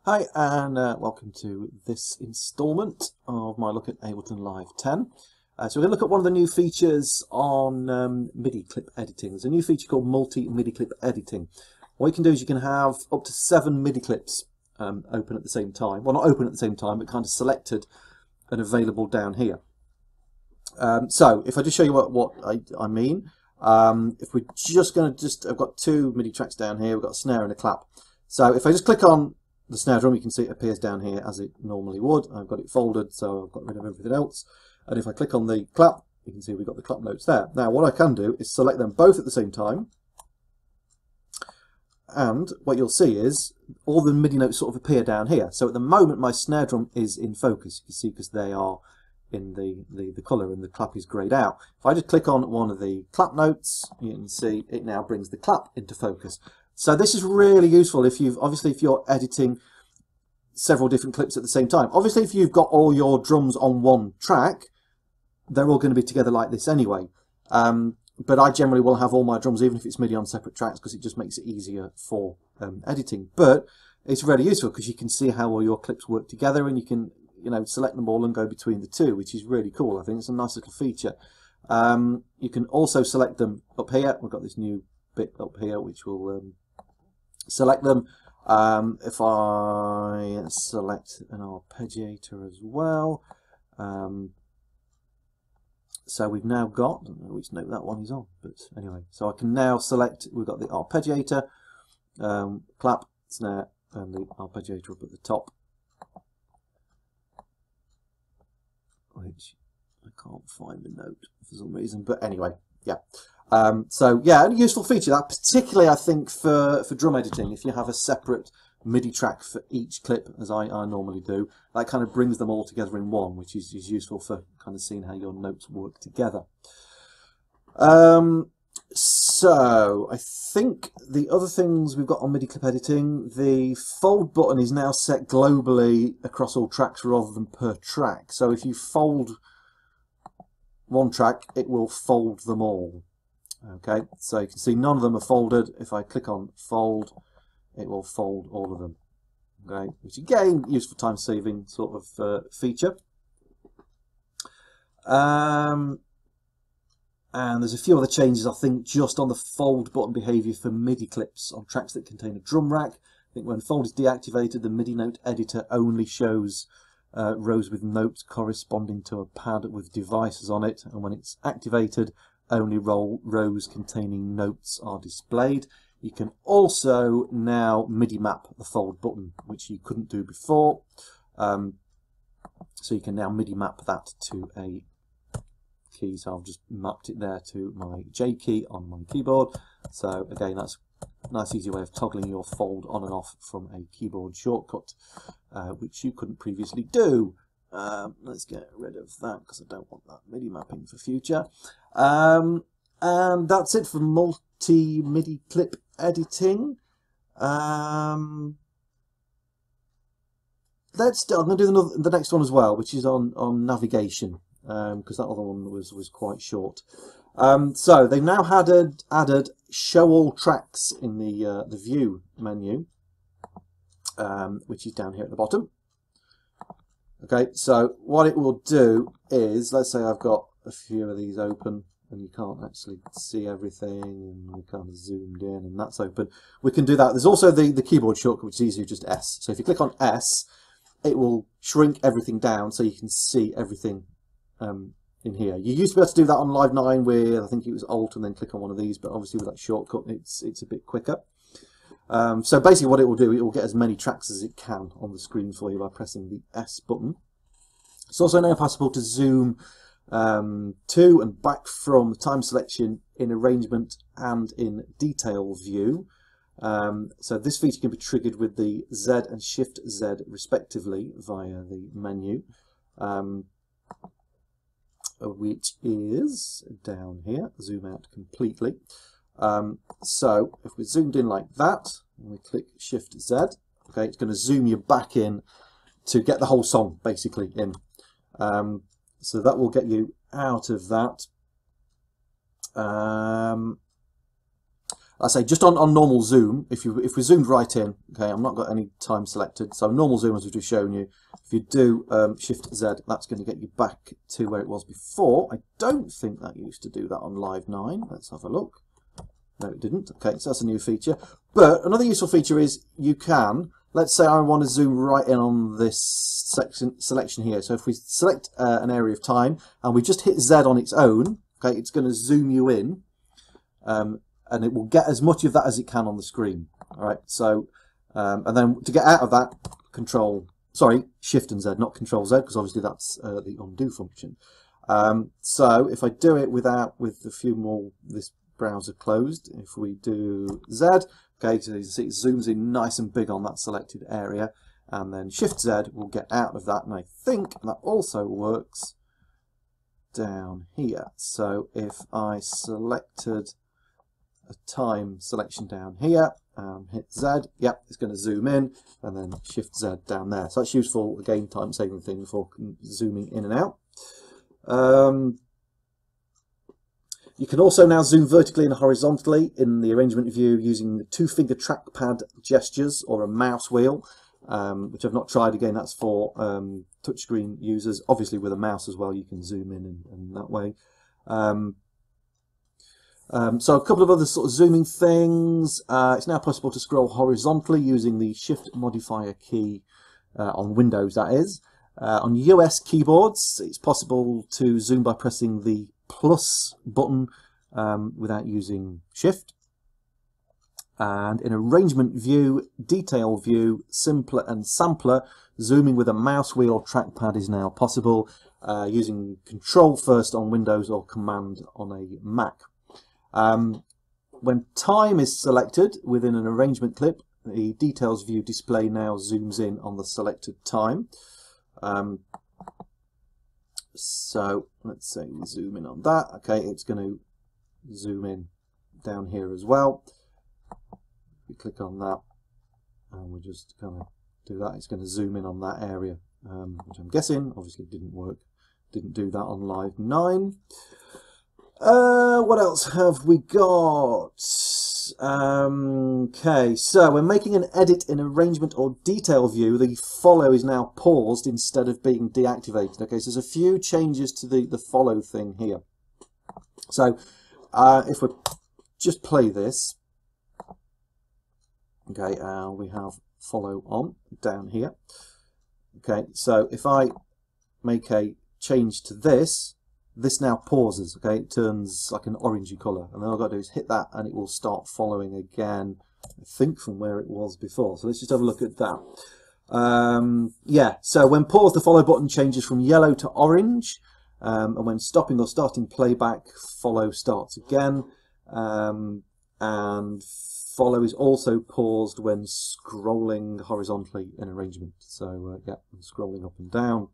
Hi and welcome to this instalment of my look at Ableton Live 10. So we're going to look at one of the new features on MIDI clip editing. There's a new feature called multi-MIDI clip editing. What you can do is you can have up to 7 MIDI clips open at the same time. Well, not open at the same time, but kind of selected and available down here. So if I just show you what I mean, if we're just going to I've got 2 MIDI tracks down here. We've got a snare and a clap. So if I just click on the snare drum, you can see it appears down here as it normally would. I've got it folded, so I've got rid of everything else. And if I click on the clap, you can see we've got the clap notes there. Now, what I can do is select them both at the same time. And what you'll see is all the MIDI notes sort of appear down here. So at the moment, my snare drum is in focus. You can see because they are in the colour and the clap is greyed out. If I just click on one of the clap notes, you can see it now brings the clap into focus. So this is really useful if you're editing several different clips at the same time. Obviously, if you've got all your drums on one track, they're all going to be together like this anyway. But I generally will have all my drums, even if it's MIDI, on separate tracks because it just makes it easier for editing. But it's really useful because you can see how all your clips work together, and you can select them all and go between the two, which is really cool. I think it's a nice little feature. You can also select them up here. We've got this new bit up here which will select them. If I select an arpeggiator as well, so we've now got, I don't know which note that one is on, but anyway, so I can now select, we've got the arpeggiator, clap, snare, and the arpeggiator up at the top, which I can't find the note for some reason, but anyway, yeah. So yeah, a useful feature that, particularly I think for drum editing. If you have a separate MIDI track for each clip, as I normally do, that kind of brings them all together in one, which is useful for kind of seeing how your notes work together. So I think the other things we've got on MIDI clip editing, the fold button is now set globally across all tracks rather than per track. So if you fold one track, it will fold them all. Okay, so you can see none of them are folded. If I click on fold, it will fold all of them. Okay, which again, useful time-saving sort of feature. And there's a few other changes, I think, just on the fold button behaviour for MIDI clips on tracks that contain a drum rack. I think when fold is deactivated, the MIDI note editor only shows rows with notes corresponding to a pad with devices on it, and when it's activated, only rows containing notes are displayed. You can also now MIDI map the fold button, which you couldn't do before. So you can now MIDI map that to a key. So I've just mapped it there to my J key on my keyboard. So again, that's a nice easy way of toggling your fold on and off from a keyboard shortcut, which you couldn't previously do. Let's get rid of that because I don't want that MIDI mapping for future. And that's it for multi-MIDI clip editing. I'm going to do the next one as well, which is on navigation, because that other one was quite short. So they've now added show all tracks in the view menu, which is down here at the bottom. Okay, so what it will do is, let's say I've got a few of these open and you can't actually see everything and we kind of zoomed in and that's open. We can do that. There's also the keyboard shortcut, which is easier, just S. So if you click on S, it will shrink everything down so you can see everything in here. You used to be able to do that on Live 9 with, I think it was Alt and then click on one of these, but obviously with that shortcut it's a bit quicker. So basically what it will do, it will get as many tracks as it can on the screen for you by pressing the S button. It's also now possible to zoom to and back from time selection in arrangement and in detail view. So this feature can be triggered with the Z and Shift Z respectively via the menu, which is down here, zoom out completely. So if we're zoomed in like that, and we click Shift Z, okay, it's going to zoom you back in to get the whole song basically in. So that will get you out of that. I say just on normal zoom, if we zoomed right in, okay, I've not got any time selected, so normal zoom as we've just shown you, if you do Shift Z, that's going to get you back to where it was before. I don't think that used to do that on Live 9. Let's have a look. No, it didn't. Okay, so that's a new feature. But another useful feature is you can, let's say I want to zoom right in on this selection here. So if we select an area of time and we just hit Z on its own, okay, it's going to zoom you in, and it will get as much of that as it can on the screen. All right, so and then to get out of that, Shift and Z, not Control Z, because obviously that's the undo function. So if I do it with a few more, this browser closed, if we do Z, okay, so you see it zooms in nice and big on that selected area, and then Shift Z will get out of that, and I think that also works down here. So if I selected a time selection down here, hit Z, yep, it's going to zoom in, and then Shift Z down there. So that's useful, again, time saving thing for zooming in and out. You can also now zoom vertically and horizontally in the arrangement view using the 2-finger trackpad gestures or a mouse wheel, which I've not tried. Again, that's for touchscreen users. Obviously with a mouse as well, you can zoom in that way. So a couple of other sort of zooming things. It's now possible to scroll horizontally using the Shift modifier key on Windows, that is. On US keyboards, it's possible to zoom by pressing the plus button without using Shift. And in arrangement view, detail view, simpler and sampler, zooming with a mouse wheel or trackpad is now possible using Control first on Windows or Command on a Mac. When time is selected within an arrangement clip, the details view display now zooms in on the selected time. So let's say we zoom in on that. Okay, it's going to zoom in down here as well. We click on that and we're just going to do that. It's going to zoom in on that area, which I'm guessing obviously didn't work. Didn't do that on Live 9. What else have we got? Okay, so when making an edit in arrangement or detail view, the follow is now paused instead of being deactivated. Okay, so there's a few changes to the follow thing here. So if we just play this, okay, we have follow on down here. Okay, so if I make a change to this, this now pauses, okay, it turns like an orangey colour, and then all I've got to do is hit that and it will start following again, I think from where it was before. So let's just have a look at that. Yeah, so when paused, the follow button changes from yellow to orange, and when stopping or starting playback, follow starts again, and follow is also paused when scrolling horizontally in arrangement. So yeah, scrolling up and down.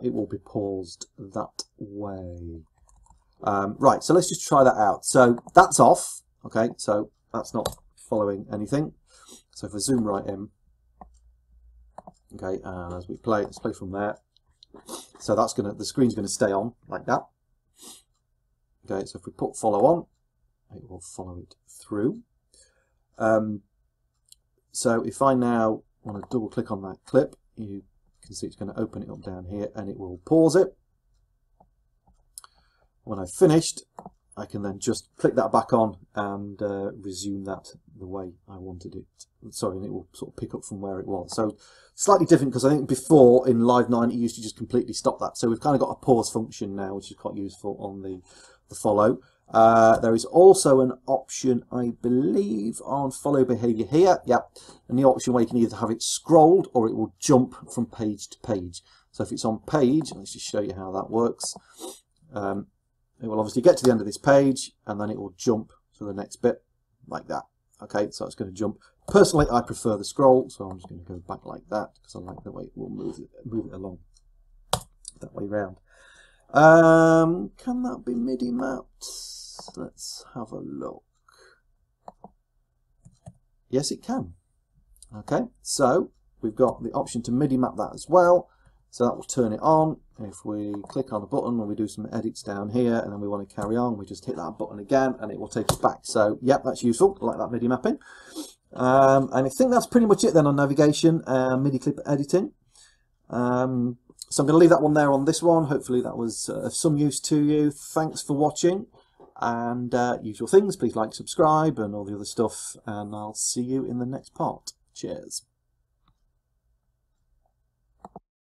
It will be paused that way. Right, so let's just try that out. So that's off, okay, so that's not following anything. So if I zoom right in, okay, and as we play, let's play from there. So that's the screen's gonna stay on like that. Okay, so if we put follow on, it will follow it through. So if I now want to double click on that clip, you can see it's going to open it up down here and it will pause it. When I've finished, I can then just click that back on and resume that the way I wanted it. Sorry, and it will sort of pick up from where it was. So slightly different, because I think before in Live 9 it used to just completely stop that. So we've kind of got a pause function now, which is quite useful on the follow. There is also an option, I believe, on follow behavior here. Yep, and the option where you can either have it scrolled or it will jump from page to page. So if it's on page, let's just show you how that works. It will obviously get to the end of this page and then it will jump to the next bit like that. Okay, so it's going to jump. Personally, I prefer the scroll, so I'm just going to go back like that because I like the way it will move it along that way round. Can that be MIDI mapped? Let's have a look. Yes, it can. Okay, so we've got the option to MIDI map that as well. So that will turn it on. If we click on a button and we do some edits down here and then we want to carry on, we just hit that button again and it will take us back. So yep, that's useful. I like that MIDI mapping. And I think that's pretty much it then on navigation, MIDI clip editing. So I'm going to leave that one there on this one. Hopefully that was of some use to you. Thanks for watching, and usual things, please like, subscribe and all the other stuff, and I'll see you in the next part. Cheers.